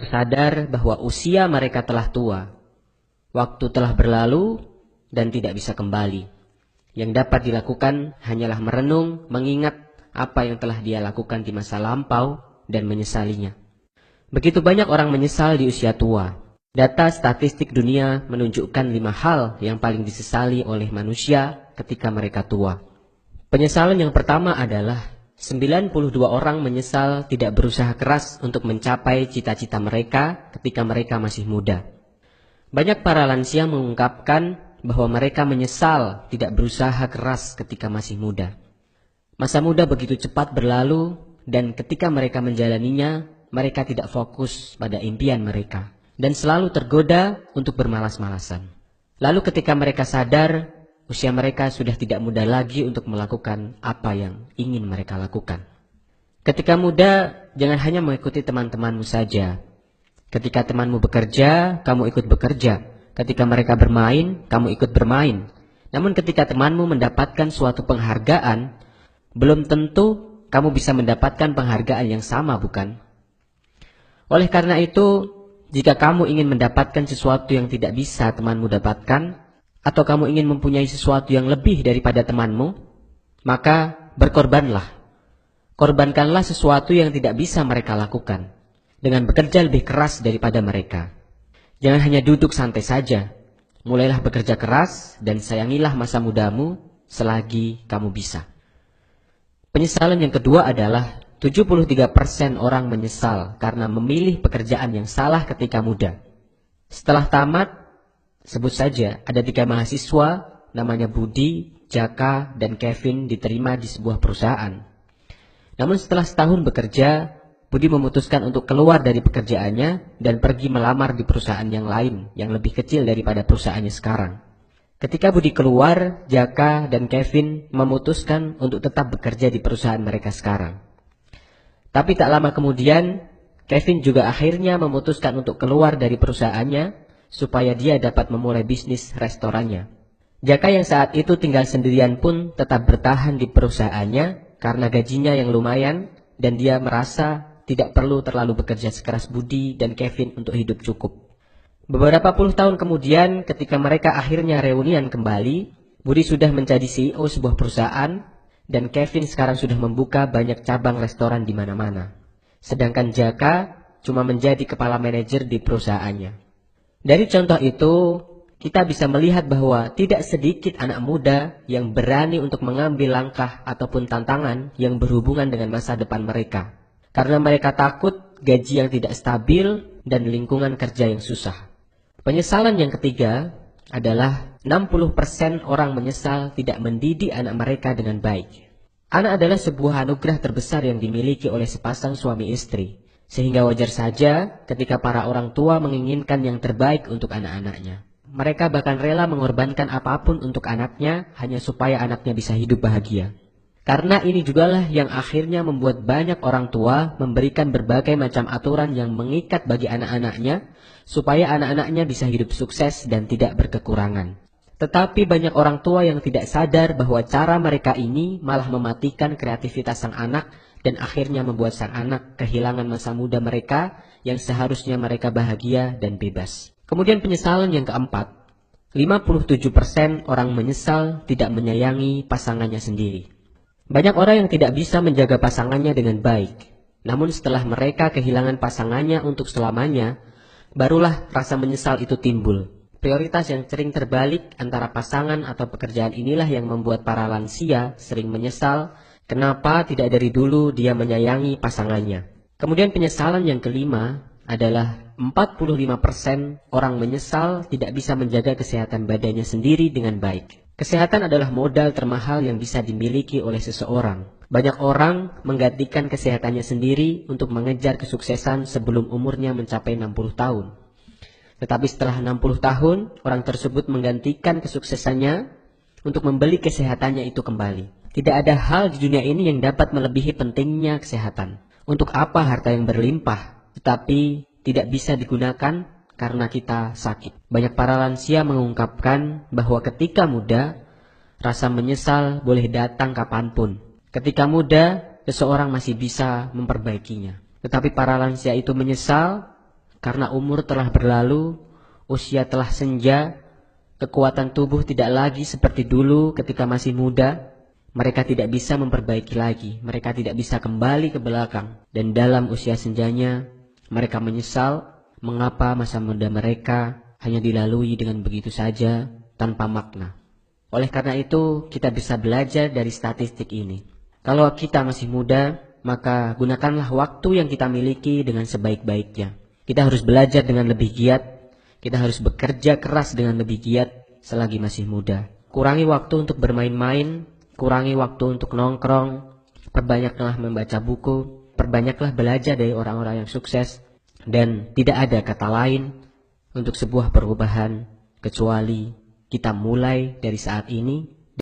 sadar bahwa usia mereka telah tua, waktu telah berlalu dan tidak bisa kembali. Yang dapat dilakukan hanyalah merenung, mengingat apa yang telah dia lakukan di masa lampau dan menyesalinya. Begitu banyak orang menyesal di usia tua. Data statistik dunia menunjukkan 5 hal yang paling disesali oleh manusia ketika mereka tua. Penyesalan yang pertama adalah 92 orang menyesal tidak berusaha keras untuk mencapai cita-cita mereka ketika mereka masih muda. Banyak para lansia mengungkapkan bahwa mereka menyesal tidak berusaha keras ketika masih muda. Masa muda begitu cepat berlalu dan ketika mereka menjalaninya, mereka tidak fokus pada impian mereka dan selalu tergoda untuk bermalas-malasan. Lalu ketika mereka sadar, usia mereka sudah tidak muda lagi untuk melakukan apa yang ingin mereka lakukan. Ketika muda, jangan hanya mengikuti teman-temanmu saja. Ketika temanmu bekerja, kamu ikut bekerja. Ketika mereka bermain, kamu ikut bermain. Namun ketika temanmu mendapatkan suatu penghargaan, belum tentu kamu bisa mendapatkan penghargaan yang sama, bukan? Oleh karena itu, jika kamu ingin mendapatkan sesuatu yang tidak bisa temanmu dapatkan, atau kamu ingin mempunyai sesuatu yang lebih daripada temanmu, maka berkorbanlah. Korbankanlah sesuatu yang tidak bisa mereka lakukan, dengan bekerja lebih keras daripada mereka. Jangan hanya duduk santai saja. Mulailah bekerja keras dan sayangilah masa mudamu selagi kamu bisa. Penyesalan yang kedua adalah 73% orang menyesal karena memilih pekerjaan yang salah ketika muda. Setelah tamat, sebut saja ada 3 mahasiswa namanya Budi, Jaka, dan Kevin diterima di sebuah perusahaan. Namun setelah setahun bekerja, Budi memutuskan untuk keluar dari pekerjaannya dan pergi melamar di perusahaan yang lain yang lebih kecil daripada perusahaannya sekarang. Ketika Budi keluar, Jaka dan Kevin memutuskan untuk tetap bekerja di perusahaan mereka sekarang. Tapi tak lama kemudian, Kevin juga akhirnya memutuskan untuk keluar dari perusahaannya supaya dia dapat memulai bisnis restorannya. Jaka yang saat itu tinggal sendirian pun tetap bertahan di perusahaannya karena gajinya yang lumayan dan dia merasa tidak perlu terlalu bekerja sekeras Budi dan Kevin untuk hidup cukup. Beberapa puluh tahun kemudian ketika mereka akhirnya reunian kembali, Budi sudah menjadi CEO sebuah perusahaan dan Kevin sekarang sudah membuka banyak cabang restoran di mana-mana. Sedangkan Jaka cuma menjadi kepala manajer di perusahaannya. Dari contoh itu, kita bisa melihat bahwa tidak sedikit anak muda yang berani untuk mengambil langkah ataupun tantangan yang berhubungan dengan masa depan mereka. Karena mereka takut gaji yang tidak stabil dan lingkungan kerja yang susah. Penyesalan yang ketiga adalah 60% orang menyesal tidak mendidik anak mereka dengan baik. Anak adalah sebuah anugerah terbesar yang dimiliki oleh sepasang suami istri. Sehingga wajar saja ketika para orang tua menginginkan yang terbaik untuk anak-anaknya. Mereka bahkan rela mengorbankan apapun untuk anaknya hanya supaya anaknya bisa hidup bahagia. Karena ini jugalah yang akhirnya membuat banyak orang tua memberikan berbagai macam aturan yang mengikat bagi anak-anaknya supaya anak-anaknya bisa hidup sukses dan tidak berkekurangan. Tetapi banyak orang tua yang tidak sadar bahwa cara mereka ini malah mematikan kreativitas sang anak dan akhirnya membuat sang anak kehilangan masa muda mereka yang seharusnya mereka bahagia dan bebas. Kemudian penyesalan yang keempat, 57% orang menyesal tidak menyayangi pasangannya sendiri. Banyak orang yang tidak bisa menjaga pasangannya dengan baik. Namun setelah mereka kehilangan pasangannya untuk selamanya, barulah rasa menyesal itu timbul. Prioritas yang sering terbalik antara pasangan atau pekerjaan inilah yang membuat para lansia sering menyesal kenapa tidak dari dulu dia menyayangi pasangannya. Kemudian penyesalan yang kelima adalah 45% orang menyesal tidak bisa menjaga kesehatan badannya sendiri dengan baik. Kesehatan adalah modal termahal yang bisa dimiliki oleh seseorang. Banyak orang menggantikan kesehatannya sendiri untuk mengejar kesuksesan sebelum umurnya mencapai 60 tahun. Tetapi setelah 60 tahun, orang tersebut menggantikan kesuksesannya untuk membeli kesehatannya itu kembali. Tidak ada hal di dunia ini yang dapat melebihi pentingnya kesehatan. Untuk apa harta yang berlimpah, tetapi tidak bisa digunakan karena kita sakit. Banyak para lansia mengungkapkan bahwa ketika muda, rasa menyesal boleh datang kapanpun. Ketika muda, seseorang masih bisa memperbaikinya. Tetapi para lansia itu menyesal Karena umur telah berlalu, usia telah senja, kekuatan tubuh tidak lagi seperti dulu ketika masih muda. Mereka tidak bisa memperbaiki lagi, mereka tidak bisa kembali ke belakang. Dan dalam usia senjanya, mereka menyesal mengapa masa muda mereka hanya dilalui dengan begitu saja tanpa makna. Oleh karena itu, kita bisa belajar dari statistik ini. Kalau kita masih muda, maka gunakanlah waktu yang kita miliki dengan sebaik-baiknya. Kita harus belajar dengan lebih giat, kita harus bekerja keras dengan lebih giat selagi masih muda. Kurangi waktu untuk bermain-main, kurangi waktu untuk nongkrong, perbanyaklah membaca buku, perbanyaklah belajar dari orang-orang yang sukses, dan tidak ada kata lain untuk sebuah perubahan kecuali kita mulai dari saat ini